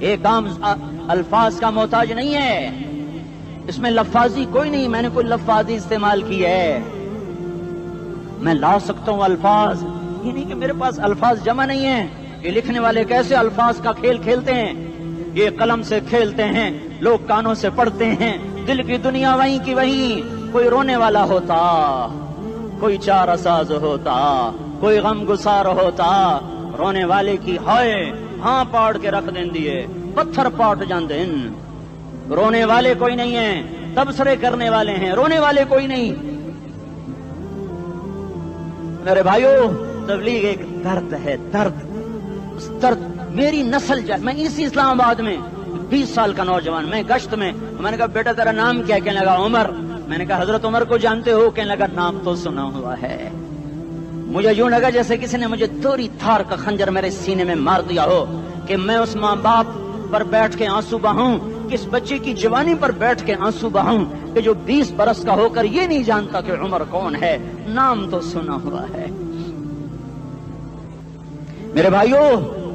ایک کام الفاظ کا محتاج نہیں ہے، اس میں لفاظی کوئی نہیں، میں نے کوئی لفاظی استعمال کی ہے، میں لا سکتا ہوں الفاظ، یہ نہیں کہ میرے پاس الفاظ جمع نہیں ہیں۔ یہ لکھنے والے کیسے الفاظ کا کھیل کھیلتے ہیں، یہ قلم سے کھیلتے ہیں، لوگ کانوں سے پڑھتے ہیں، دل کی دنیا وہیں کی وہیں، کوئی رونے والا ہوتا، کوئی چارہ ساز ہوتا، کوئی غم گسار ہوتا، رونے والے کی ہائے ہاں پاڑ کے رکھ دیں دیے، پتھر پاٹ جان دین، رونے والے کوئی نہیں ہیں، تبصرے کرنے والے ہیں، رونے والے کوئی نہیں۔ میرے بھائیو، تبلیغ ایک درد ہے، درد، اس درد میری نسل جائے۔ میں اسی اسلام آباد میں 20 سال کا نوجوان، میں گشت میں نے کہا بیٹا تیرا نام کیا؟ کہنے لگا عمر۔ میں نے کہا حضرت عمر کو جانتے ہو؟ کہنے لگا نام تو سنا ہوا ہے۔ مجھے یوں لگا جیسے کسی نے مجھے دوری تھار کا خنجر میرے سینے میں مار دیا ہو، کہ میں اس ماں باپ پر بیٹھ کے آنسو بہاؤں، کس بچے کی جوانی پر بیٹھ کے آنسو بہاؤں کہ جو 20 برس کا ہو کر یہ نہیں جانتا کہ عمر کون ہے، نام تو سنا ہوا ہے۔ میرے بھائیو،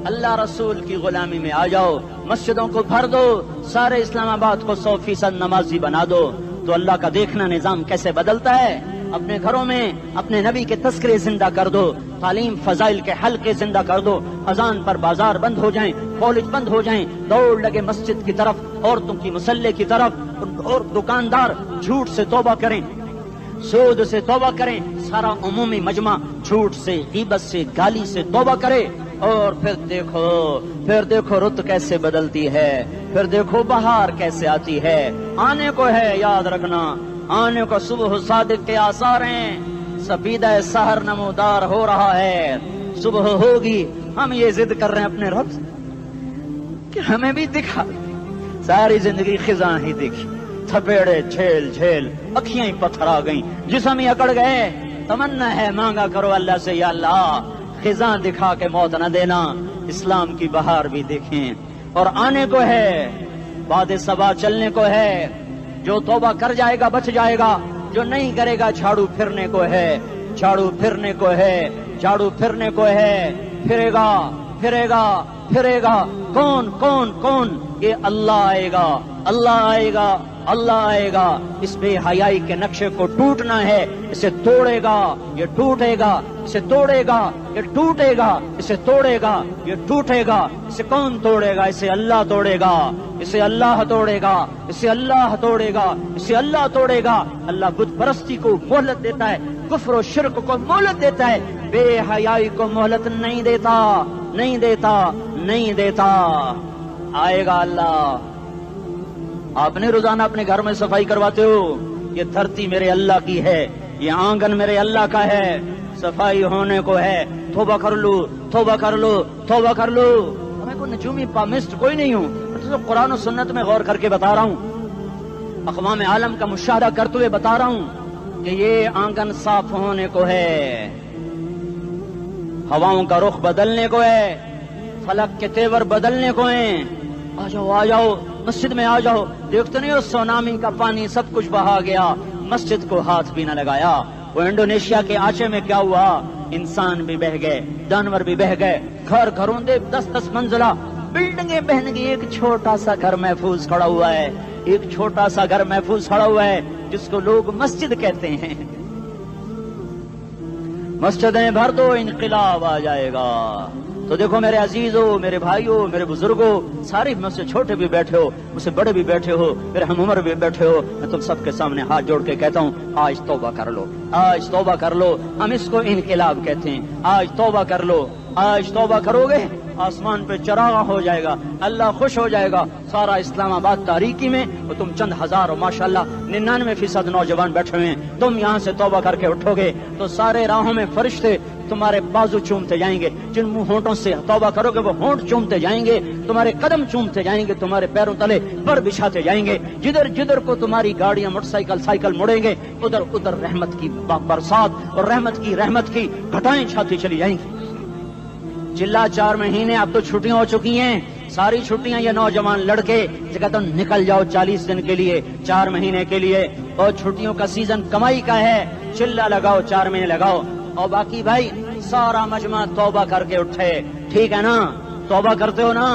اللہ رسول کی غلامی میں آ جاؤ، مسجدوں کو بھر دو، سارے اسلام آباد کو 100% نمازی بنا دو، تو اللہ کا دیکھنا نظام کیسے بدلتا ہے۔ اپنے گھروں میں اپنے نبی کے تذکرے زندہ کر دو، تعلیم فضائل کے حلقے زندہ کر دو، اذان پر بازار بند ہو جائیں، کالج بند ہو جائیں، دوڑ لگے مسجد کی طرف، عورتوں کی مصلے کی طرف، اور دکاندار جھوٹ سے توبہ کریں، سود سے توبہ کریں، سارا عمومی مجمع جھوٹ سے، غیبت سے، گالی سے توبہ کرے، اور پھر دیکھو رت کیسے بدلتی ہے، پھر دیکھو بہار کیسے آتی ہے۔ آنے کو ہے، یاد رکھنا، آنے کو صبح صادق کے آثار ہیں، سفیدہ سحر نمودار ہو رہا ہے، صبح ہوگی۔ ہم یہ ضد کر رہے ہیں اپنے رب سے کہ ہمیں بھی دکھا، ساری زندگی خزاں ہی دکھی، تھپیڑے جھیل جھیل، اکھیاں ہی پتھر آ گئیں، جسم ہی اکڑ گئے۔ تمنا ہے مانگا کرو اللہ سے، یا اللہ خزاں دکھا کے موت نہ دینا، اسلام کی بہار بھی دیکھیں۔ اور آنے کو ہے، باد صبا چلنے کو ہے، جو توبہ کر جائے گا بچ جائے گا، جو نہیں کرے گا جھاڑو پھرنے کو ہے، جھاڑو پھرنے کو ہے، جھاڑو پھرنے کو ہے، پھرے گا پھرے گا پھرے گا۔ کون کون کون؟ یہ اللہ آئے گا، اللہ آئے گا، اللہ آئے گا۔ اس بے حیائی کے نقشے کو ٹوٹنا ہے، اسے توڑے گا، یہ ٹوٹے گا، اسے توڑے گا، یہ ٹوٹے گا، اسے توڑے گا، یہ ٹوٹے گا۔ اسے کون توڑے گا؟ اسے اللہ توڑے گا، اسے اللہ توڑے گا، اسے اللہ توڑے گا، اسے اللہ توڑے گا۔ اللہ بت پرستی کو مہلت دیتا ہے، کفر و شرک کو مہلت دیتا ہے، بے حیائی کو مہلت نہیں دیتا، نہیں دیتا، نہیں دیتا۔ آئے گا اللہ۔ آپ نے روزانہ اپنے گھر میں صفائی کرواتے ہو، یہ دھرتی میرے اللہ کی ہے، یہ آنگن میرے اللہ کا ہے، صفائی ہونے کو ہے، توبہ کر لو، توبہ کر لو، توبہ کر لو۔ میں کوئی نجومی پامسٹ کوئی نہیں ہوں، تو قرآن و سنت میں غور کر کے بتا رہا ہوں، اقوام عالم کا مشاہدہ کرتے ہوئے بتا رہا ہوں کہ یہ آنگن صاف ہونے کو ہے، ہواؤں کا رخ بدلنے کو ہے، فلک کے تیور بدلنے کو ہیں۔ آ جاؤ آ جاؤ، مسجد میں آ جاؤ۔ دیکھتے نہیں ہو سونامی کا پانی سب کچھ بہا گیا، مسجد کو ہاتھ بھی نہ لگایا۔ وہ انڈونیشیا کے آچے میں کیا ہوا؟ انسان بھی بہ گئے، جانور بھی بہ گئے، گھر گھروں دے 10-10 منزلہ بلڈنگیں بہن گئی، ایک چھوٹا سا گھر محفوظ کھڑا ہوا ہے، ایک چھوٹا سا گھر محفوظ کھڑا ہوا ہے جس کو لوگ مسجد کہتے ہیں۔ مسجدیں بھر دو، انقلاب آ جائے گا۔ تو دیکھو میرے عزیزو، میرے بھائیو، میرے بزرگوں، سارے مجھ سے چھوٹے بھی بیٹھے ہو، مجھ سے بڑے بھی بیٹھے ہو، میرے ہم عمر بھی بیٹھے ہو، میں تم سب کے سامنے ہاتھ جوڑ کے کہتا ہوں آج توبہ کر لو، آج توبہ کر لو۔ ہم اس کو انقلاب کہتے ہیں۔ آج توبہ کر لو، آج توبہ کرو گے، آسمان پہ چراغ ہو جائے گا، اللہ خوش ہو جائے گا۔ سارا اسلام آباد تاریکی میں وہ تم چند ہزار اور ماشاءاللہ 99% نوجوان بیٹھے ہوئے ہیں، تم یہاں سے توبہ کر کے اٹھو گے تو سارے راہوں میں فرشتے تمہارے بازو چومتے جائیں گے، جن منہ ہونٹوں سے توبہ کرو گے وہ ہونٹ چومتے جائیں گے، تمہارے قدم چومتے جائیں گے، تمہارے پیروں تلے پر بچھاتے جائیں گے، جدھر جدھر کو تمہاری گاڑیاں موٹر سائیکل سائیکل مڑیں گے ادھر ادھر رحمت کی برسات اور رحمت کی گھٹائیں چھاتی چلی جائیں گی۔ چلا 4 مہینے اب تو چھٹیاں ہو چکی ہیں، ساری چھٹیاں یہ نوجوان لڑکے کہتے ہیں نکل جاؤ 40 دن کے لیے، 4 مہینے کے لیے، اور چھٹیوں کا سیزن کمائی کا ہے، چلا لگاؤ 4 مہینے لگاؤ، اور باقی بھائی سارا مجمع توبہ کر کے اٹھے، ٹھیک ہے نا؟ توبہ کرتے ہو نا؟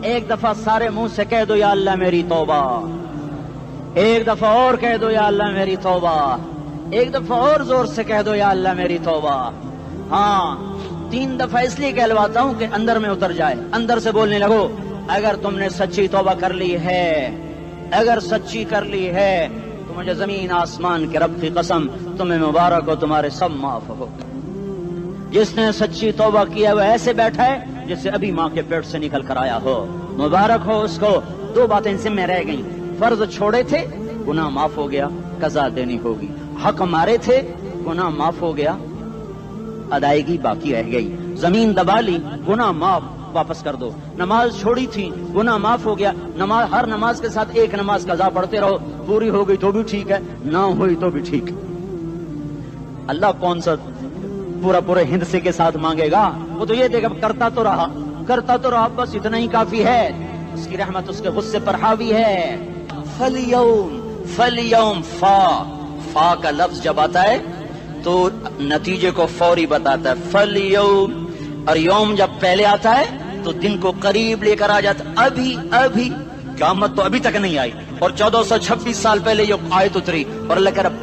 ایک دفعہ سارے منہ سے کہہ دو یا اللہ میری توبہ، ایک دفعہ اور کہہ دو یا اللہ میری توبہ، ایک دفعہ اور زور سے کہہ دو یا اللہ میری توبہ۔ ہاں 3 دفعہ اس لیے کہلواتا ہوں کہ اندر میں اتر جائے، اندر سے بولنے لگو اگر تم نے سچی توبہ کر لی ہے، اگر سچی کر لی ہے تو مجھے زمین آسمان کے رب کی قسم تمہیں مبارک ہو، تمہارے سب معاف ہو۔ جس نے سچی توبہ کیا وہ ایسے بیٹھا ہے جسے ابھی ماں کے پیٹ سے نکل کر آیا ہو، مبارک ہو اس کو۔ 2 باتیں ذمہ رہ گئیں، فرض چھوڑے تھے گناہ معاف ہو گیا، قضا دینی ہوگی، حق مارے تھے گناہ معاف ہو گیا، ادائیگی باقی رہ گئی، زمین دبا لی گناہ معاف، واپس کر دو، نماز چھوڑی تھی گناہ معاف ہو گیا، نماز ہر نماز کے ساتھ ایک نماز قضا پڑھتے رہو، پوری ہو گئی تو بھی ٹھیک ہے، نہ ہوئی تو بھی ٹھیک ہے۔ اللہ کون سا پورے ہند سے کے ساتھ مانگے گا، وہ تو یہ دے گا کرتا تو رہا، بس اتنا ہی کافی ہے، اس کی رحمت اس کے غصے پر حاوی ہے۔ فَالْيَوْمِ فا کا لفظ جب آتا ہے تو نتیجے کو فوری بتاتا ہے، فَالْيَوْمِ، اور یوم جب پہلے آتا ہے تو دن کو قریب لے کر آ جاتا، ابھی قیامت تو ابھی تک نہیں آئی، اور 1426 سال پہلے یہ آیت اتری، اور اللہ کہہ رہا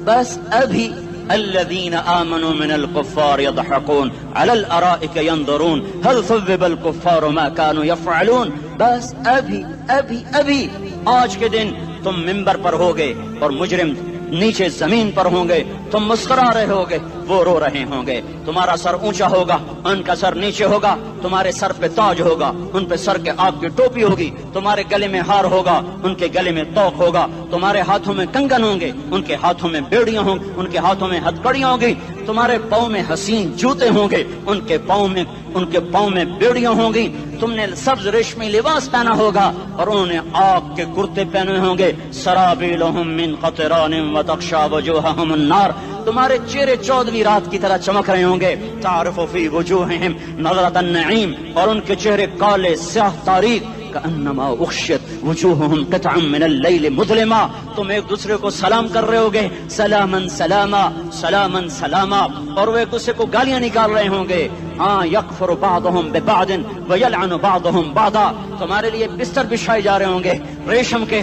بس ابھی الذين آمنوا من الكفار يضحكون على الارائك ينظرون هل ثوب الكفار ما كانوا يفعلون، بس ابھی آج کے دن تم منبر پر ہوگے اور مجرم نیچے زمین پر ہوں گے، تم مسکرا رہے ہوگے، وہ رو رہے ہوں گے، تمہارا سر اونچا ہوگا، ان کا سر نیچے ہوگا، تمہارے سر پہ تاج ہوگا، ان پہ سر کے آگ کی ٹوپی ہوگی، تمہارے گلے میں ہار ہوگا، ان کے گلے میں توق ہوگا، تمہارے ہاتھوں میں کنگن ہوں گے، ان کے ہاتھوں میں بیڑیاں ہوں گی، ان کے ہاتھوں میں ہتھکڑیاں ہوں گی، تمہارے پاؤں میں حسین جوتے ہوں گے، ان کے پاؤں میں بیڑیاں ہوں گی، تم نے سبز ریشمی لباس پہنا ہوگا اور انہوں نے آگ کے کرتے پہنے ہوں گے، سرابیلہم من قطران وتغشا وجوہہم النار، تمہارے چہرے 14ویں رات کی طرح چمک رہے ہوں گے، تعرف فی وجوہہم نظرۃ النعیم، اور ان کے چہرے کالے سیاہ تاریک، کأنما اغشیت وجوہہم قطعا من اللیل مظلما، تم ایک دوسرے کو سلام کر رہے ہوگے، سلامن سلاما سلامن سلاما، اور وہ ایک دوسرے کو گالیاں نکال رہے ہوں گے، ہاں یکفر بعضهم ببعض ویلعن بعضهم بعضا، تمہارے لیے بستر بچھائے جا رہے ہوں گے ریشم کے،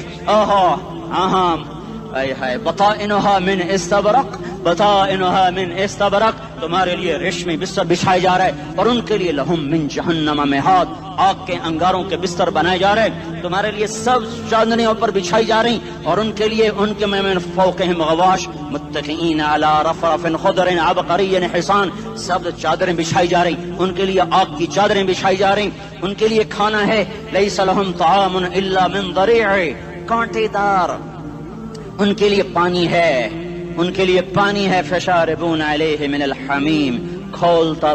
بطائنها من استبرق، بطائنها من استبرق، تمہارے لیے ریشمی بستر بچھائے جا رہے ہیں، اور ان کے لیے لہم من جہنم مہاد، آگ کے انگاروں کے بستر بنائے جا رہے ہیں، تمہارے لیے سب چاندنیوں پر بچھائی جا رہی، اور ان کے لیے ان کے من فوقہم غواش متکئین علی رفرف خضر عبقری حصان، سب چادریں بچھائی جا رہی، ان کے لیے آگ کی چادریں بچھائی جا رہی، ان کے لیے کھانا ہے لیس لہم طعام الا من ضریع، کانٹے دار، ان کے لیے پانی ہے، ان کے لیے پانی ہے، فشاربون علیہ من الحمیم، کھولتا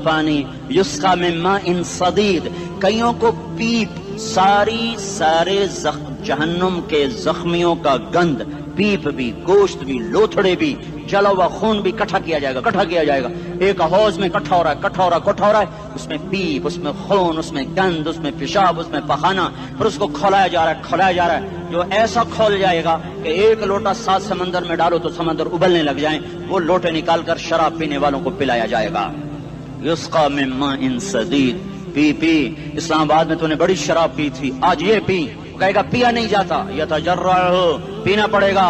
پانی، یسقا من ماء صدید، کئیوں کو پیپ، سارے جہنم کے زخمیوں کا گند، پیپ بھی، گوشت بھی، لوتھڑے بھی، جلا ہوا خون بھی کٹھا کیا جائے گا، ایک حوض میں کٹھا ہو رہا ہے، اس میں پیپ، اس میں خون، اس میں گند، اس میں پیشاب، اس میں پخانہ، پھر اس کو کھولایا جا رہا ہے، جو ایسا کھول جائے گا کہ 1 لوٹا 7 سمندر میں ڈالو تو سمندر ابلنے لگ جائیں، وہ لوٹے نکال کر شراب پینے والوں کو پلایا جائے گا، یسقا من ماء صدید، پی اسلام آباد میں تو نے بڑی شراب پی تھی، آج یہ پی، کہے گا پیا نہیں جاتا، یتجرعہ، پینا پڑے گا،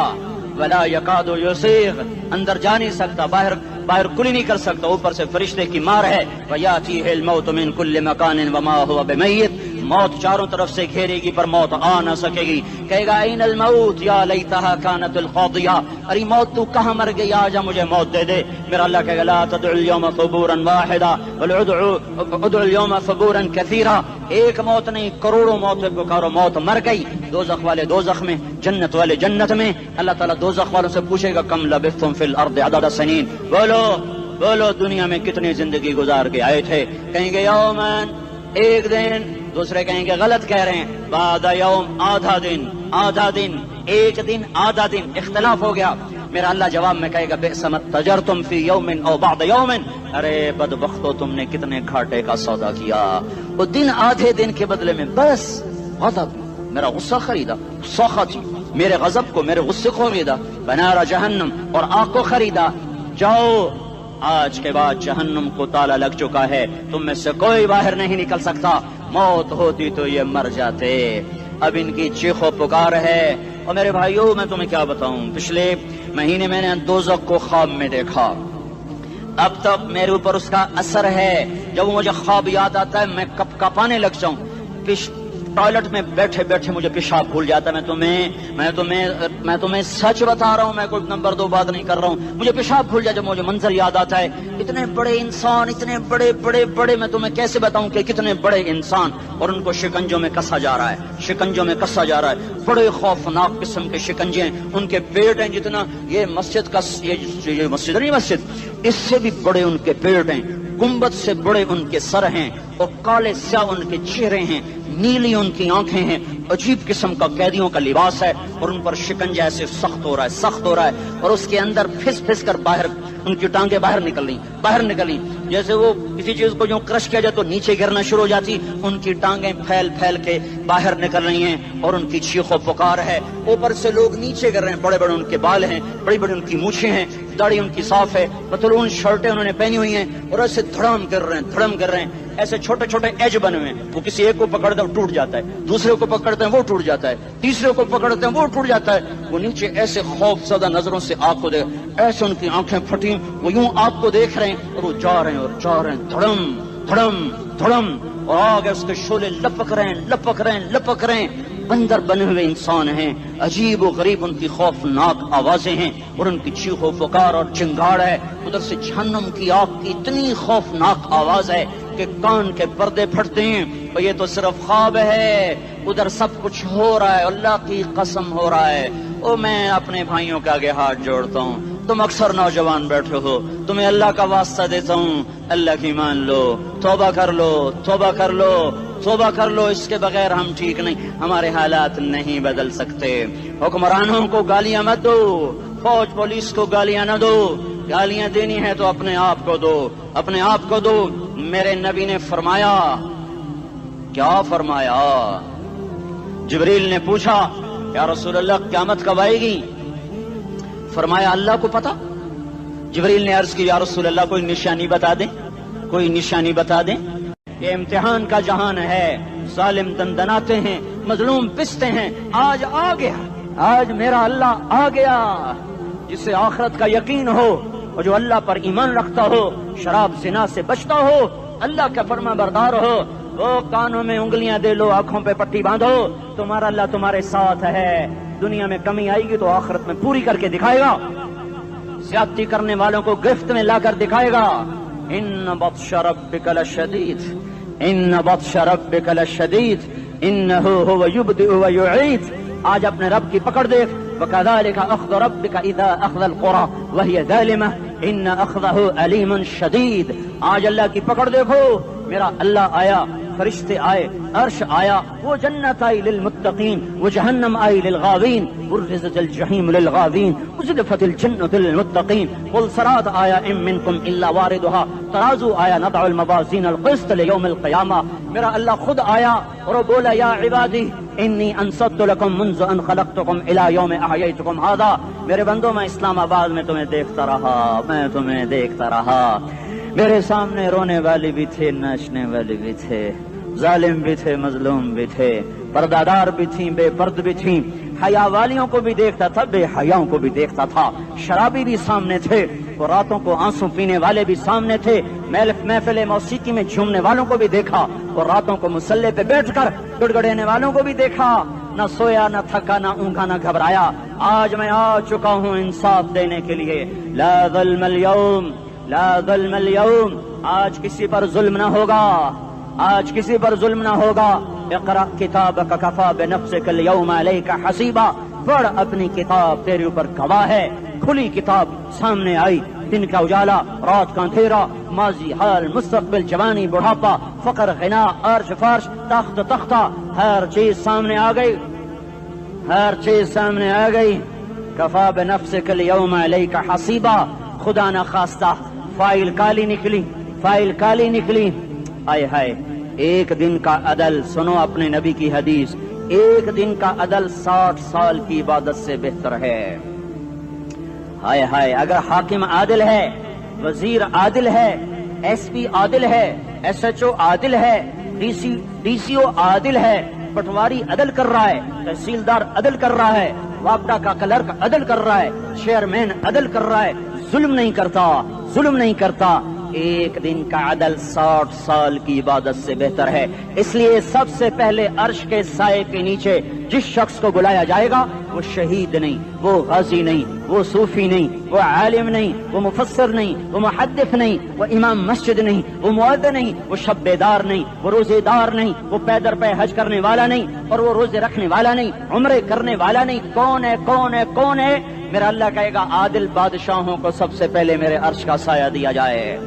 ولا یکاد یسیغ، اندر جا نہیں سکتا، باہر کلی نہیں کر سکتا، اوپر سے فرشتے کی مار ہے، ویاتیہ الموت من کل مکان وما هو بمیت، موت چاروں طرف سے گھیرے گی پر موت آ نہ سکے گی، کہے گا این الموت یا لیتہا کانت القاضیہ، ارے موت تو کہاں مر گئی، آجا مجھے موت دے دے، میرا اللہ کہے گا لا تدعو اليوم ثبورا واحدا بل ادعو اليوم ثبورا کثیرا، ایک موت نہیں کروڑوں موت پکارو، موت مر گئی، دوزخ والے دوزخ میں، جنت والے جنت میں، اللہ تعالیٰ دوزخ والوں سے پوچھے گا کم لبثتم فی الارض عدد سنین، بولو دنیا میں کتنی زندگی گزار کے آئے تھے، کہیں گے یومن، ایک دن، دوسرے کہیں گے غلط کہہ رہے ہیں، بعد یوم، آدھا دن، ایک دن، آدھا دن، اختلاف ہو گیا، میرا اللہ جواب میں کہے گا بئس ما تجرتم فی یوم او بعد یوم، ارے بدبختو تم نے کتنے گھاٹے کا سودا کیا، وہ دن آدھے دن کے بدلے میں بس غضب، میرا غصہ خریدا، سخط، میرے غضب کو، میرے غصے کو خریدا، بنار جہنم، اور آگ کو خریدا، جاؤ آج کے بعد جہنم کو تالا لگ چکا ہے، تم میں سے کوئی باہر نہیں نکل سکتا، موت ہوتی تو یہ مر جاتے۔ اب ان کی چیخ و پکار ہے۔ اور میرے بھائیوں میں تمہیں کیا بتاؤں، پچھلے مہینے میں نے دوزخ کو خواب میں دیکھا، اب تک میرے اوپر اس کا اثر ہے۔ جب مجھے خواب یاد آتا ہے میں کپ کپانے لگ جاؤں، ٹوائلٹ میں بیٹھے بیٹھے مجھے پیشاب بھول جاتا ہے۔ میں تمہیں سچ بتا رہا ہوں، میں کوئی نمبر 2 بات نہیں کر رہا ہوں، مجھے پیشاب بھول جاتا ہے جب مجھے منظر یاد آتا ہے۔ اتنے بڑے انسان، اتنے بڑے بڑے بڑے، میں تمہیں کیسے بتاؤں کہ کتنے بڑے انسان، اور ان کو شکنجوں میں کسا جا رہا ہے، شکنجوں میں کسا جا رہا ہے۔ بڑے خوفناک قسم کے شکنجے ہیں، ان کے پیٹ ہیں جتنا یہ مسجد کا، یہ مسجد نہیں، مسجد اس سے بھی بڑے ان کے پیٹ ہیں، گنبد سے بڑے ان کے سر ہیں، اور کالے سیاہ ان کے چہرے ہیں، نیلی ان کی آنکھیں ہیں، عجیب قسم کا قیدیوں کا لباس ہے، اور ان پر شکنجہ ایسے سخت ہو رہا ہے، سخت ہو رہا ہے، اور اس کے اندر پھس پھس کر باہر ان کی ٹانگیں باہر نکل رہی، جیسے وہ کسی چیز کو جو کرش کیا جائے تو نیچے گرنا شروع ہو جاتی، ان کی ٹانگیں پھیل پھیل کے باہر نکل رہی ہیں، اور ان کی چیخ و پکار ہے۔ اوپر سے لوگ نیچے گر رہے ہیں، بڑے بڑے ان کے بال ہیں، بڑی بڑی ان کی مونچھیں ہیں، داڑھی ان کی صاف ہے، پتلون شرٹیں انہوں نے پہنی ہوئی ہیں، اور ایسے دھڑم کر رہے ہیں، ایسے چھوٹے چھوٹے ایج بنے ہوئے ہیں۔ وہ کسی ایک کو پکڑتے ہیں ٹوٹ جاتا ہے، دوسرے کو پکڑتے ہیں وہ ٹوٹ جاتا ہے، تیسرے کو پکڑتے ہیں وہ ٹوٹ جاتا ہے۔ وہ نیچے ایسے خوف زدہ نظروں سے آپ کو دیکھ، ایسے ان کی آنکھیں پھٹی، وہ یوں آپ کو دیکھ رہے ہیں، اور وہ جا رہے ہیں دھڑم دھڑم دھڑم، اور آگے اس کے شعلے لپک رہے ہیں۔ بندر بنے ہوئے انسان ہیں، عجیب و غریب ان کی خوفناک آوازیں ہیں، اور ان کی چیخ و پکار اور چنگاڑ ہے۔ ادھر سے جہنم کی آگ کی اتنی خوفناک آواز ہے کہ کان کے پردے پھٹتے ہیں، اور یہ تو صرف خواب ہے، ادھر سب کچھ ہو رہا ہے، اللہ کی قسم ہو رہا ہے۔ اور میں اپنے بھائیوں کے آگے ہاتھ جوڑتا ہوں، تم اکثر نوجوان بیٹھے ہو، تمہیں اللہ کا واسطہ دیتا ہوں، اللہ کی مان لو، توبہ کر لو، اس کے بغیر ہم ٹھیک نہیں، ہمارے حالات نہیں بدل سکتے۔ حکمرانوں کو گالیاں مت دو، فوج پولیس کو گالیاں نہ دو، گالیاں دینی ہے تو اپنے آپ کو دو۔ میرے نبی نے فرمایا، کیا فرمایا؟ جبریل نے پوچھا یا رسول اللہ قیامت کب آئے گی؟ فرمایا اللہ کو پتا۔ جبریل نے عرض کی یا رسول اللہ کوئی نشانی بتا دیں۔ یہ امتحان کا جہان ہے، ظالم دندناتے ہیں، مظلوم پستے ہیں، آج آ گیا، آج میرا اللہ آ گیا۔ جسے آخرت کا یقین ہو اور جو اللہ پر ایمان رکھتا ہو، شراب زنا سے بچتا ہو، اللہ کا فرما بردار ہو، وہ کانوں میں انگلیاں دے لو، آنکھوں پہ پٹی باندھو، تمہارا اللہ تمہارے ساتھ ہے۔ دنیا میں کمی آئے گی تو آخرت میں پوری کر کے دکھائے گا، زیادتی کرنے والوں کو گرفت میں لا کر دکھائے گا۔ ان بطش ربک لشدید انہ هو یبدئ ویعید۔ آج اپنے رب کی پکڑ دیکھ، وکذالک اخذ ربک اذا اخذ القری وہی ظالمہ ان اخذہ علیم شدید۔ آج اللہ کی پکڑ دیکھو، میرا اللہ آیا، فرشتے آئے، عرش آیا، وہ جنت آئی للمتقین، وہ جہنم آئی للغاوین، برزت الجحیم للغاوین، ازلفت الجنت للمتقین، قل صراط آیا ام منکم الا واردها، ترازو آیا، نضع الموازین القسط لیوم القیامہ۔ میرا اللہ خود آیا اور وہ بولا یا عبادی انی انصت لکم منذ ان خلقتکم الی یوم احییتکم ھذا۔ میرے بندوں، میں اسلام آباد میں تمہیں دیکھتا رہا، میرے سامنے رونے والے بھی تھے، ناچنے والے بھی تھے، ظالم بھی تھے، مظلوم بھی تھے، پردادار بھی تھیں، بے پرد بھی تھیں، حیا والیوں کو بھی دیکھتا تھا، بے حیاؤں کو بھی دیکھتا تھا، شرابی بھی سامنے تھے، اور راتوں کو آنسو پینے والے بھی سامنے تھے، محفل موسیقی میں جھومنے والوں کو بھی دیکھا، اور راتوں کو مسلح پہ بیٹھ کر گڑگڑانے والوں کو بھی دیکھا۔ نہ سویا، نہ تھکا، نہ اونگا، نہ گھبرایا۔ آج میں آ چکا ہوں انصاف دینے کے لیے۔ لا ظلم اليوم، آج کسی پر ظلم نہ ہوگا، اقرأ کتابک کفی بنفسک اليوم علیک حسیبا۔ پڑھ اپنی کتاب، تیرے اوپر گواہ ہے۔ کھلی کتاب سامنے آئی، دن کا اجالا، رات کا اندھیرا، ماضی، حال، مستقبل، جوانی، بڑھاپا، فقر، غنا، عرش، فرش، تخت، تختہ، ہر چیز سامنے آ گئی، کفی بنفسک اليوم علیک حسیبا۔ خدا نہ خواستہ فائل کالی نکلی، آئے ہائے، ایک دن کا عدل، سنو اپنے نبی کی حدیث، ایک دن کا عدل 60 سال کی عبادت سے بہتر ہے۔ ہائے ہائے، اگر حاکم عادل ہے وزیر عادل ہے، ایس پی عادل ہے، ایس ایچ او عادل ہے، ڈی سی او عادل ہے، پٹواری عدل کر رہا ہے، تحصیلدار عدل کر رہا ہے، وابڈا کا کلرک عدل کر رہا ہے، چیئرمین عدل کر رہا ہے، ظلم نہیں کرتا، ظلم نہیں کرتا۔ ایک دن کا عدل 60 سال کی عبادت سے بہتر ہے۔ اس لیے سب سے پہلے عرش کے سائے کے نیچے جس شخص کو بلایا جائے گا وہ شہید نہیں، وہ غازی نہیں، وہ صوفی نہیں، وہ عالم نہیں، وہ مفسر نہیں، وہ محدث نہیں، وہ امام مسجد نہیں، وہ مؤذن نہیں، وہ شب بیدار نہیں، وہ روزے دار نہیں، وہ پیدر پہ حج کرنے والا نہیں، اور وہ روزے رکھنے والا نہیں، عمرے کرنے والا نہیں۔ کون ہے کون ہے کون ہے؟ میرا اللہ کہے گا عادل بادشاہوں کو سب سے پہلے میرے عرش کا سایہ دیا جائے۔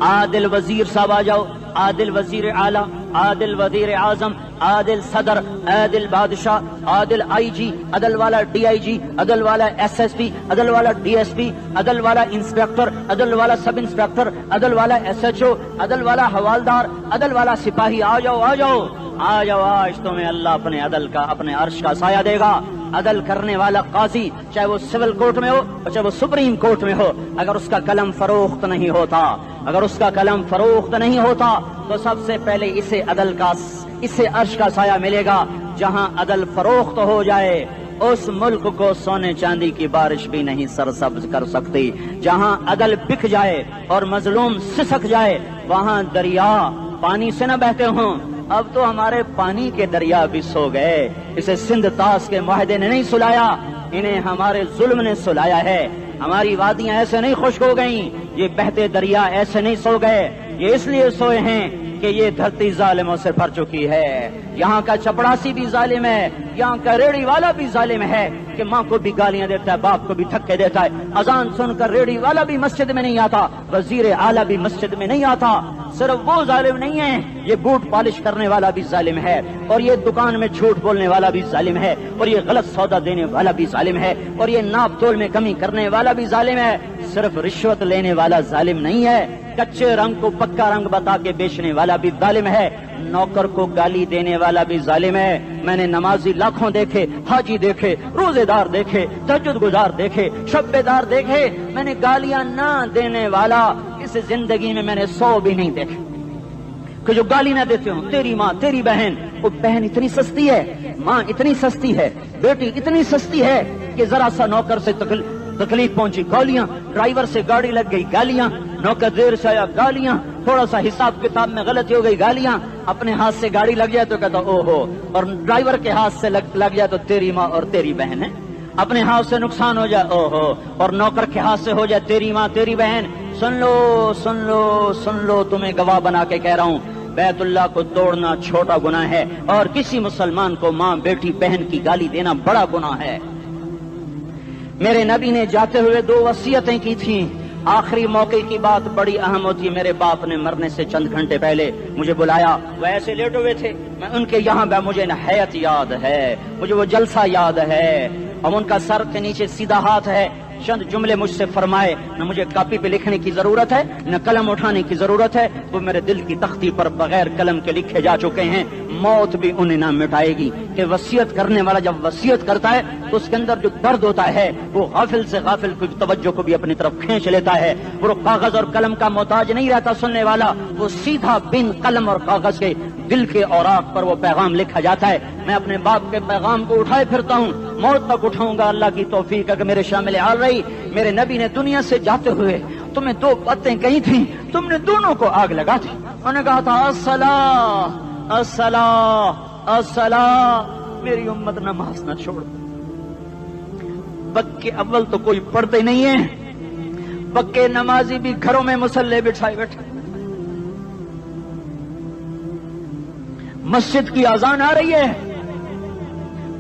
عادل وزیر صاحب آ جاؤ، عادل وزیر اعلیٰ، عادل وزیر اعظم، عادل صدر، عادل بادشاہ، عادل آئی جی، عدل والا ڈی آئی جی، عدل والا ایس ایس پی، عدل والا ڈی ایس پی، عدل والا انسپیکٹر، عدل والا سب انسپیکٹر، عدل والا ایس ایچ او، عدل والا حوالدار، عدل والا سپاہی۔ آ جاؤ آ جاؤ آ جاؤ، آج تمہیں اللہ اپنے عدل کا، اپنے عرش کا سایہ دے گا۔ عدل کرنے والا قاضی چاہے وہ سول کورٹ میں ہو چاہے وہ سپریم کورٹ میں ہو، اگر اس کا قلم فروخت نہیں ہوتا، اگر اس کا قلم فروخت نہیں ہوتا تو سب سے پہلے اسے عدل کا، اسے عرش کا سایہ ملے گا۔ جہاں عدل فروخت ہو جائے اس ملک کو سونے چاندی کی بارش بھی نہیں سرسبز کر سکتی۔ جہاں عدل بک جائے اور مظلوم سسک جائے وہاں دریا پانی سے نہ بہتے ہوں۔ اب تو ہمارے پانی کے دریا بھی سو گئے، اسے سندھ طاس کے معاہدے نے نہیں سلایا، انہیں ہمارے ظلم نے سلایا ہے۔ ہماری وادیاں ایسے نہیں خشک ہو گئیں، یہ بہتے دریا ایسے نہیں سو گئے، یہ اس لیے سوئے ہیں کہ یہ دھرتی ظالموں سے بھر چکی ہے۔ یہاں کا چپڑاسی بھی ظالم ہے، یہاں کا ریڑھی والا بھی ظالم ہے کہ ماں کو بھی گالیاں دیتا ہے، باپ کو بھی دھکے دیتا ہے۔ اذان سن کر ریڑھی والا بھی مسجد میں نہیں آتا، وزیر اعلیٰ بھی مسجد میں نہیں آتا۔ صرف وہ ظالم نہیں ہے، یہ بوٹ پالش کرنے والا بھی ظالم ہے، اور یہ دکان میں جھوٹ بولنے والا بھی ظالم ہے، اور یہ غلط سودا دینے والا بھی ظالم ہے، اور یہ ناپ تول میں کمی کرنے والا بھی ظالم ہے۔ صرف رشوت لینے والا ظالم نہیں ہے، کچے رنگ کو پکا رنگ بتا کے بیچنے والا بھی ظالم ہے، نوکر کو گالی دینے والا بھی ظالم ہے۔ میں نے نمازی لاکھوں دیکھے، حاجی دیکھے، روزے دار دیکھے، تہجد گزار دیکھے، شب بیدار دیکھے، میں نے گالیاں نہ دینے والا اس زندگی میں میں نے 100 بھی نہیں دیکھے کہ جو گالی نہ دیتے ہوں۔ تیری ماں، تیری بہن، وہ بہن اتنی سستی ہے، ماں اتنی سستی ہے، بیٹی اتنی سستی ہے کہ ذرا سا نوکر سے تکلیف پہنچی گالیاں، ڈرائیور سے گاڑی لگ گئی گالیاں، نوکر دیر سے آیا گالیاں، تھوڑا سا حساب کتاب میں غلطی ہو گئی گالیاں، اپنے ہاتھ سے گاڑی لگ جائے تو کہتا او ہو، اور ڈرائیور کے ہاتھ سے لگ جائے تو تیری ماں اور تیری بہن ہے، اپنے ہاتھ سے نقصان ہو جائے او ہو، اور نوکر کے ہاتھ سے ہو جائے تیری ماں تیری بہن۔ سن لو سن لو سن لو، تمہیں گواہ بنا کے کہہ رہا ہوں، بیت اللہ کو توڑنا چھوٹا گناہ ہے، اور کسی مسلمان کو ماں بیٹی بہن کی گالی دینا بڑا گناہ ہے۔ میرے نبی نے جاتے ہوئے 2 وصیتیں کی تھیں، آخری موقع کی بات بڑی اہم ہوتی ہے۔ میرے باپ نے مرنے سے چند گھنٹے پہلے مجھے بلایا، وہ ایسے لیٹے ہوئے تھے، میں ان کے یہاں مجھے نہایت یاد ہے، مجھے وہ جلسہ یاد ہے، اور ان کا سر کے نیچے سیدھا ہاتھ ہے۔ چند جملے مجھ سے فرمائے، نہ مجھے کاپی پہ لکھنے کی ضرورت ہے نہ قلم اٹھانے کی ضرورت ہے، وہ میرے دل کی تختی پر بغیر قلم کے لکھے جا چکے ہیں، موت بھی انہیں نہ مٹائے گی۔ کہ وصیت کرنے والا جب وصیت کرتا ہے تو اس کے اندر جو درد ہوتا ہے وہ غافل سے غافل کی توجہ کو بھی اپنی طرف کھینچ لیتا ہے، وہ کاغذ اور قلم کا محتاج نہیں رہتا سننے والا، وہ سیدھا بن قلم اور کاغذ کے دل کے اوراق پر وہ پیغام لکھا جاتا ہے۔ میں اپنے باپ کے پیغام کو اٹھائے پھرتا ہوں، موت تک اٹھاؤں گا، اللہ کی توفیق ہے کہ میرے شامل حال رہی۔ میرے نبی نے دنیا سے جاتے ہوئے تمہیں 2 باتیں کہی تھیں، تم نے دونوں کو آگ لگا دی۔ انہوں نے کہا تھا الصلاۃ الصلاۃ الصلاۃ، میری امت نماز نہ چھوڑ۔ پکے اول تو کوئی پڑھتے نہیں ہے، پکے نمازی بھی گھروں میں مصلے بٹھائے بیٹھے، مسجد کی اذان آ رہی ہے،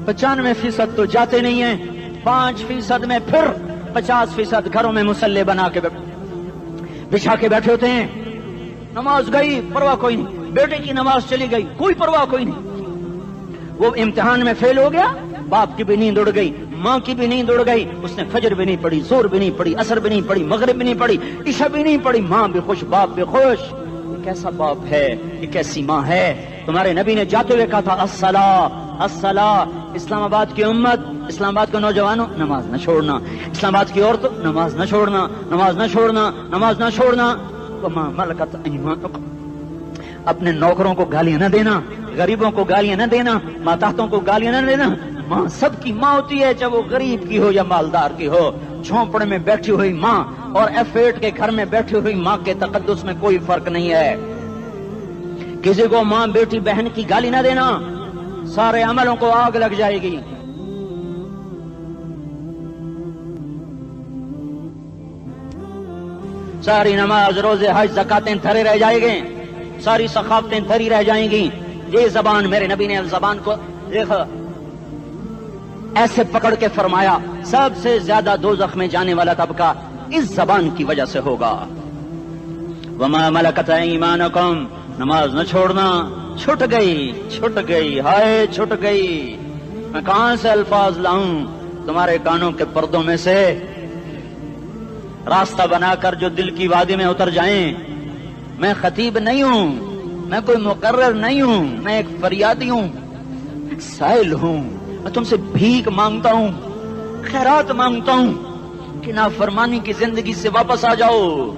95% تو جاتے نہیں ہیں، 5% میں پھر 50% گھروں میں مصلے بنا کے بچھا کے بیٹھے ہوتے ہیں۔ نماز گئی پرواہ کوئی نہیں، بیٹے کی نماز چلی گئی کوئی پرواہ کوئی نہیں، وہ امتحان میں فیل ہو گیا، باپ کی بھی نیند اڑ گئی، ماں کی بھی نیند اڑ گئی، اس نے فجر بھی نہیں پڑھی، زور بھی نہیں پڑھی، عصر بھی نہیں پڑھی، مغرب بھی نہیں پڑھی، عشاء بھی نہیں پڑھی، ماں بھی خوش باپ بھی خوش۔ یہ کیسا باپ ہے، یہ کیسی ماں ہے؟ تمہارے نبی نے جاتے ہوئے کہا تھا الصلاۃ الصلاۃ، اسلام آباد کی امت، اسلام آباد کے نوجوانوں، نماز نہ چھوڑنا، اسلام آباد کی عورتوں، نماز نہ چھوڑنا، نماز نہ چھوڑنا، نماز نہ چھوڑنا۔ وما ملکت ایمانکم، اپنے نوکروں کو گالیاں نہ دینا، غریبوں کو گالیاں نہ دینا، ماتحتوں کو گالیاں نہ دینا۔ ماں سب کی ماں ہوتی ہے، چاہے وہ غریب کی ہو یا مالدار کی ہو۔ جھونپڑے میں بیٹھی ہوئی ماں اور F8 کے گھر میں بیٹھی ہوئی ماں کے تقدس میں کوئی فرق نہیں ہے۔ کسی کو ماں بیٹی بہن کی گالی نہ دینا، سارے عملوں کو آگ لگ جائے گی۔ ساری نماز، روزے، حج، زکاتیں دھرے رہ جائیں گے، ساری ثقافتیں دھری رہ جائیں گی۔ یہ زبان، میرے نبی نے زبان کو دیکھا ایسے پکڑ کے فرمایا سب سے زیادہ دوزخ میں جانے والا طبقہ اس زبان کی وجہ سے ہوگا۔ وما ملکت ایمانکم، نماز نہ چھوڑنا۔ چھٹ گئی، ہائے چھٹ گئی۔ میں کہاں سے الفاظ لاؤں تمہارے کانوں کے پردوں میں سے، راستہ بنا کر جو دل کی وادی میں اتر جائیں۔ میں خطیب نہیں ہوں، میں کوئی مقرر نہیں ہوں، میں ایک فریادی ہوں، ایک سائل ہوں۔ میں تم سے بھیک مانگتا ہوں، خیرات مانگتا ہوں کہ نافرمانی کی زندگی سے واپس آ جاؤ۔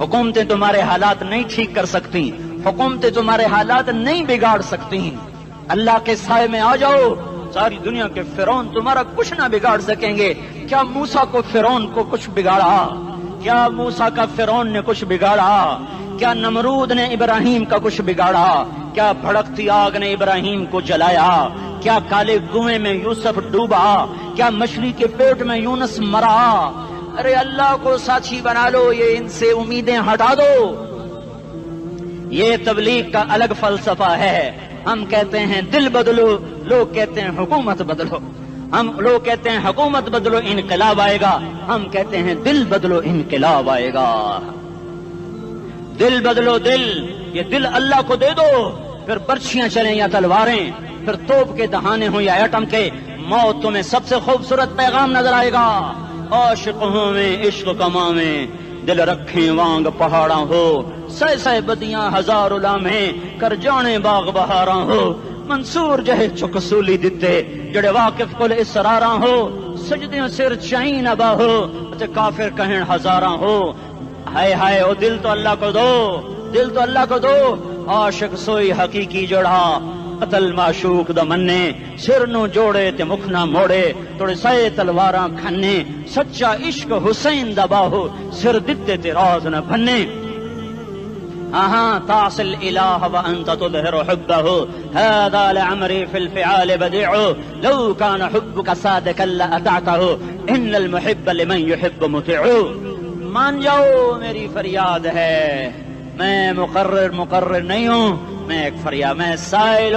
حکومتیں تمہارے حالات نہیں ٹھیک کر سکتی، حکومتیں تمہارے حالات نہیں بگاڑ سکتی۔ اللہ کے سائے میں آ جاؤ، ساری دنیا کے فرعون تمہارا کچھ نہ بگاڑ سکیں گے۔ کیا موسیٰ کو فرعون کو کچھ بگاڑا؟ کیا موسیٰ کا فرعون نے کچھ بگاڑا؟ کیا نمرود نے ابراہیم کا کچھ بگاڑا؟ کیا بھڑکتی آگ نے ابراہیم کو جلایا؟ کیا کالے کنویں میں یوسف ڈوبا؟ کیا مچھلی کے پیٹ میں یونس مرا؟ ارے اللہ کو ساتھی بنا لو، یہ ان سے امیدیں ہٹا دو۔ یہ تبلیغ کا الگ فلسفہ ہے۔ ہم کہتے ہیں دل بدلو، لوگ کہتے ہیں حکومت بدلو۔ لوگ کہتے ہیں حکومت بدلو انقلاب آئے گا، ہم کہتے ہیں دل بدلو انقلاب آئے گا۔ دل بدلو، دل، یہ دل اللہ کو دے دو، پھر برچیاں چلیں یا تلواریں، پھر توپ کے دہانے ہوں یا ایٹم کے، موت تمہیں سب سے خوبصورت پیغام نظر آئے گا۔ عاشق ہوں میں عشق کما میں، دل رکھیں وانگ پہاڑاں ہو، سہ بدیاں ہزار لامے، کر جانے باغ بہاراں ہو، منصور جہے چکسولی دتے، جڑے واقف کل اسراراں ہو، سجدیوں سر چائیں نبا ہو، تے کافر کہیں ہزاراں ہو۔ ہائے ہائے، او دل تو اللہ کو دو، دل تو اللہ کو دو۔ عاشق سوئی حقیقی جڑا، قتل معشوق دا مننے، سر نو جوڑے تے مکھ نہ موڑے، توڑے سائے تلواراں کھنے، سچا عشق حسین دا باہو، سر دتے تے راز نہ بھنے۔ تعصي الإله وأنت تظهر حبه، هذا لعمري في الفعال بديع، لو كان حبك صادقا لأطعته، إن المحب لمن يحب مطيع۔ مان جاؤ میری فریاد ہے، میں مقرر نہیں ہوں، میں ایک فریاد، میں سائل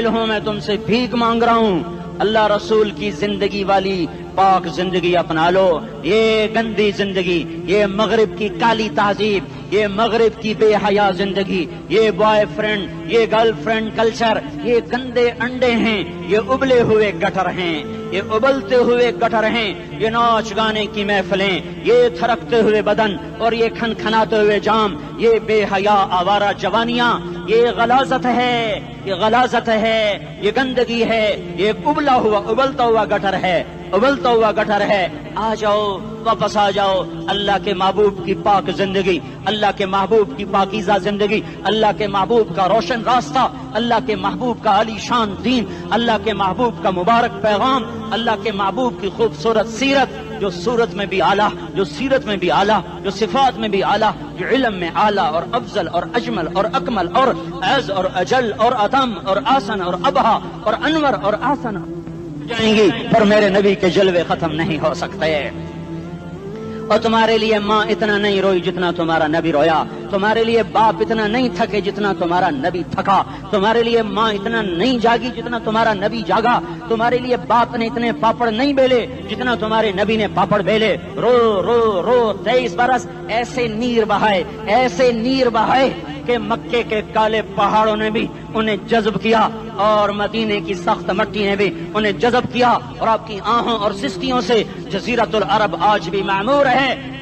ہوں، میں تم سے بھیک مانگ رہا ہوں۔ اللہ رسول کی زندگی والی پاک زندگی اپنا لو۔ یہ گندی زندگی، یہ مغرب کی کالی تہذیب، یہ مغرب کی بے حیا زندگی، یہ بوائے فرینڈ، یہ گرل فرینڈ کلچر، یہ گندے انڈے ہیں، یہ ابلے ہوئے گٹر ہیں، یہ ابلتے ہوئے گٹر ہیں، یہ ناچ گانے کی محفلیں، یہ تھرکتے ہوئے بدن اور یہ کھنکھناتے ہوئے جام، یہ بے حیا آوارہ جوانیاں، یہ غلاظت ہے، یہ غلاظت ہے، یہ گندگی ہے، یہ ابلتا ہوا گٹر ہے، ابلتا ہوا گٹر ہے۔ آ جاؤ، واپس آ جاؤ، اللہ کے محبوب کی پاک زندگی، اللہ کے محبوب کی پاکیزہ زندگی، اللہ کے محبوب کا روشن راستہ، اللہ کے محبوب کا عالی شان دین، اللہ کے محبوب کا مبارک پیغام، اللہ کے محبوب کی خوبصورت سیرت، جو صورت میں بھی اعلیٰ، جو سیرت میں بھی اعلیٰ، جو صفات میں بھی اعلیٰ، جو علم میں اعلیٰ اور افضل اور اجمل اور اکمل اور اعز اور اجل اور اتم اور آسن اور ابہا اور انور اور آسن جائیں گی، پر میرے نبی کے جلوے ختم نہیں ہو سکتے۔ اور تمہارے لیے ماں اتنا نہیں روئی جتنا تمہارا نبی رویا، تمہارے لیے باپ اتنا نہیں تھکے جتنا تمہارا نبی تھکا، تمہارے لیے ماں اتنا نہیں جاگی جتنا تمہارا نبی جاگا، تمہارے لیے باپ نے اتنے پاپڑ نہیں بیلے جتنا تمہارے نبی نے پاپڑ بیلے۔ رو رو رو 23 برس ایسے نیر بہائے کہ مکے کے کالے پہاڑوں نے بھی انہیں جذب کیا اور مدینے کی سخت مٹی نے بھی انہیں جذب کیا، اور آپ کی آہوں اور سستیوں سے جزیرۃ العرب آج بھی معمور ہے۔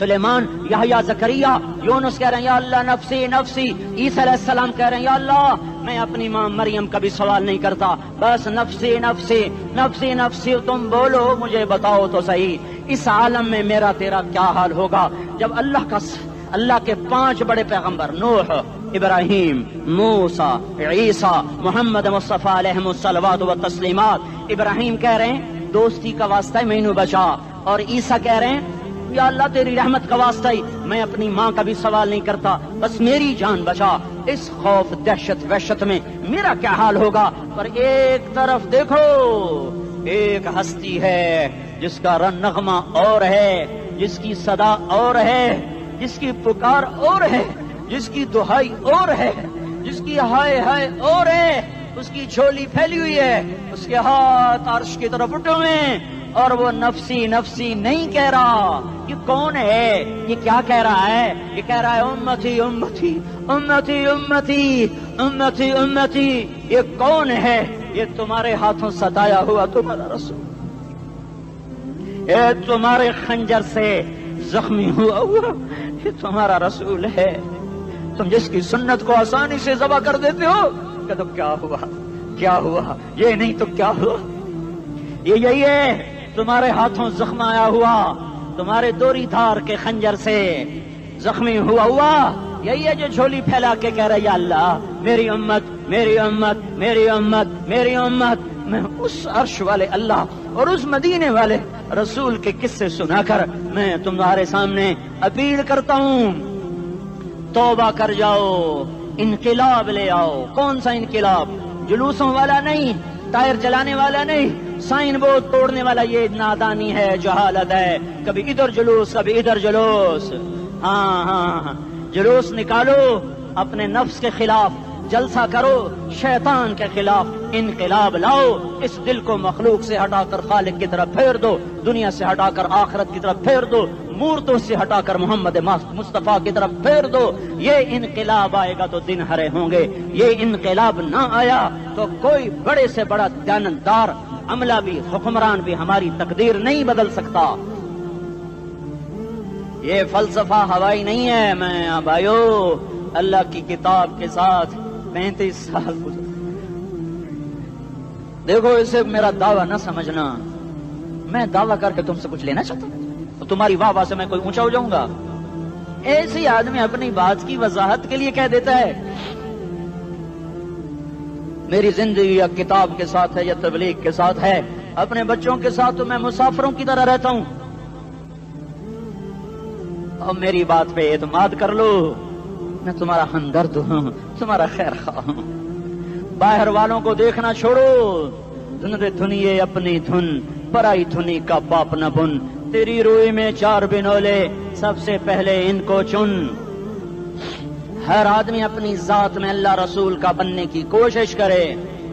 سلیمان، یحییٰ، زکریا، یونس کہہ رہے ہیں یا اللہ نفسی نفسی، عیسیٰ علیہ السلام کہہ رہے ہیں یا اللہ میں اپنی ماں مریم کا بھی سوال نہیں کرتا، بس نفسی نفسی نفسی نفسی، تم بولو مجھے بتاؤ تو صحیح اس عالم میں میرا تیرا کیا حال ہوگا جب اللہ کے 5 بڑے پیغمبر نوح، ابراہیم، موسیٰ، عیسیٰ، محمد مصطفیٰ علیہ الصلوات و تسلیمات، ابراہیم کہہ رہے ہیں دوستی کا واسطہ ہے مینوں بچا، اور عیسیٰ کہہ رہے ہیں یا اللہ تیری رحمت کا واسطہ ہی میں اپنی ماں کا بھی سوال نہیں کرتا، بس میری جان بچا۔ اس خوف دہشت وحشت میں میرا کیا حال ہوگا؟ پر ایک طرف دیکھو، ایک ہستی ہے جس کا نغمہ اور ہے، جس کی صدا اور ہے، جس کی پکار اور ہے، جس کی دہائی اور ہے، جس کی ہائے ہائے اور ہے، اس کی جھولی پھیلی ہوئی ہے، اس کے ہاتھ عرش کی طرف اٹھے ہوئے ہیں، اور وہ نفسی نفسی نہیں کہہ رہا۔ یہ کون ہے؟ یہ کیا کہہ رہا ہے؟ یہ کہہ رہا ہے امتی امتی امتی امتی امتی امتی۔ یہ کون ہے؟ یہ تمہارے ہاتھوں ستایا ہوا تمہارا رسول، یہ تمہارے خنجر سے زخمی ہوا یہ تمہارا رسول ہے، تم جس کی سنت کو آسانی سے ذبح کر دیتے ہو۔ کہ تو کیا ہوا؟ کیا ہوا؟ یہ نہیں تو کیا ہوا؟ یہ یہی ہے تمہارے ہاتھوں زخم آیا ہوا، تمہارے دوری دھار کے خنجر سے زخمی ہوا یہی ہے جو جھولی پھیلا کے کہہ رہا ہے یا اللہ میری امت میری امت میری امت میری امت۔ میں اس عرش والے اللہ اور اس مدینے والے رسول کے قصے سنا کر میں تمہارے سامنے اپیل کرتا ہوں، توبہ کر جاؤ، انقلاب لے آؤ۔ کون سا انقلاب؟ جلوسوں والا نہیں، ٹائر چلانے والا نہیں، سائن بورڈ توڑنے والا، یہ نادانی ہے، جہالت ہے، کبھی ادھر جلوس کبھی ادھر جلوس۔ ہاں جلوس نکالو، اپنے نفس کے خلاف جلسہ کرو، شیطان کے خلاف انقلاب لاؤ، اس دل کو مخلوق سے ہٹا کر خالق کی طرف پھیر دو، دنیا سے ہٹا کر آخرت کی طرف پھیر دو، مورتوں سے ہٹا کر محمد مصطفیٰ کی طرف پھیر دو۔ یہ انقلاب آئے گا تو دن ہرے ہوں گے، یہ انقلاب نہ آیا تو کوئی بڑے سے بڑا دیانتدار عملہ بھی، حکمران بھی ہماری تقدیر نہیں بدل سکتا۔ یہ فلسفہ ہوائی نہیں ہے۔ میں بھائیو اللہ کی کتاب کے ساتھ 35 سال گزر، دیکھو اسے میرا دعویٰ نہ سمجھنا، میں دعویٰ کر کے تم سے کچھ لینا چاہتا ہوں تو تمہاری واہ واہ سے میں کوئی اونچا ہو جاؤں گا؟ ایسے آدمی اپنی بات کی وضاحت کے لیے کہہ دیتا ہے میری زندگی یا کتاب کے ساتھ ہے یا تبلیغ کے ساتھ ہے، اپنے بچوں کے ساتھ تو میں مسافروں کی طرح رہتا ہوں، اور میری بات پہ اعتماد کر لو، میں تمہارا ہمدرد ہوں، تمہارا خیر خواہ ہوں۔ باہر والوں کو دیکھنا چھوڑو، دھن دھنیے اپنی دھن، پرائی دھنی کا باپ نہ بن، تیری روئی میں 4 بنولے، سب سے پہلے ان کو چن۔ ہر آدمی اپنی ذات میں اللہ رسول کا بننے کی کوشش کرے،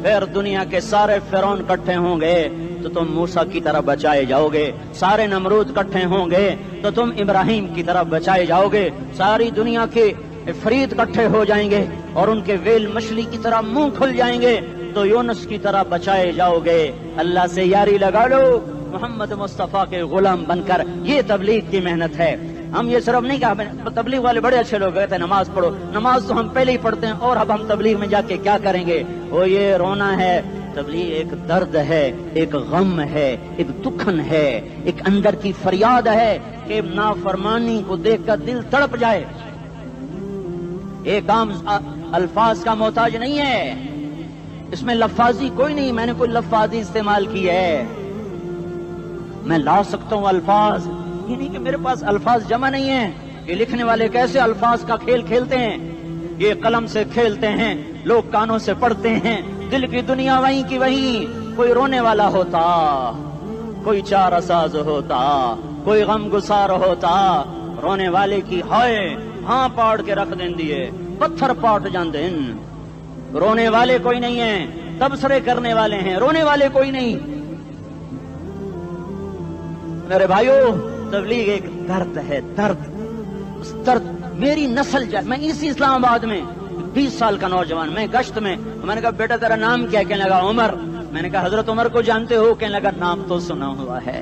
پھر دنیا کے سارے فرعون اکٹھے ہوں گے تو تم موسیٰ کی طرح بچائے جاؤ گے، سارے نمرود اکٹھے ہوں گے تو تم ابراہیم کی طرح بچائے جاؤ گے، ساری دنیا کے افریت اکٹھے ہو جائیں گے اور ان کے ویل مچھلی کی طرح منہ کھل جائیں گے تو یونس کی طرح بچائے جاؤ گے۔ اللہ سے یاری لگا لو، محمد مصطفیٰ کے غلام بن کر، یہ تبلیغ کی محنت ہے۔ ہم یہ صرف نہیں کہا تبلیغ والے بڑے اچھے لوگ کہتے ہیں نماز پڑھو، نماز تو ہم پہلے ہی پڑھتے ہیں، اور اب ہم تبلیغ میں جا کے کیا کریں گے؟ وہ یہ رونا ہے، تبلیغ ایک درد ہے، ایک غم ہے، ایک دکھن ہے، ایک اندر کی فریاد ہے کہ نافرمانی کو دیکھ کر دل تڑپ جائے۔ ایک عام الفاظ کا محتاج نہیں ہے، اس میں لفاظی کوئی نہیں، میں نے کوئی لفاظی استعمال کی ہے، میں لا سکتا ہوں الفاظ، یہ نہیں کہ میرے پاس الفاظ جمع نہیں ہیں۔ یہ لکھنے والے کیسے الفاظ کا کھیل کھیلتے ہیں، یہ قلم سے کھیلتے ہیں، لوگ کانوں سے پڑھتے ہیں، دل کی دنیا وہیں کی وہیں۔ کوئی رونے والا ہوتا، کوئی چارہ ساز ہوتا، کوئی غم گسار ہوتا، رونے والے کی ہائے ہاں پاڑ کے رکھ دیں دیے، پتھر پاٹ جان دیں۔ رونے والے کوئی نہیں ہیں، تبصرے کرنے والے ہیں، رونے والے کوئی نہیں۔ میرے بھائیو تبلیغ ایک درد ہے، درد، اس درد میری نسل جائے۔ میں اسی اسلام آباد میں 20 سال کا نوجوان، میں گشت میں نے کہا بیٹا تیرا نام کیا؟ کہنے لگا عمر۔ میں نے کہا حضرت عمر کو جانتے ہو؟ کہنے لگا نام تو سنا ہوا ہے۔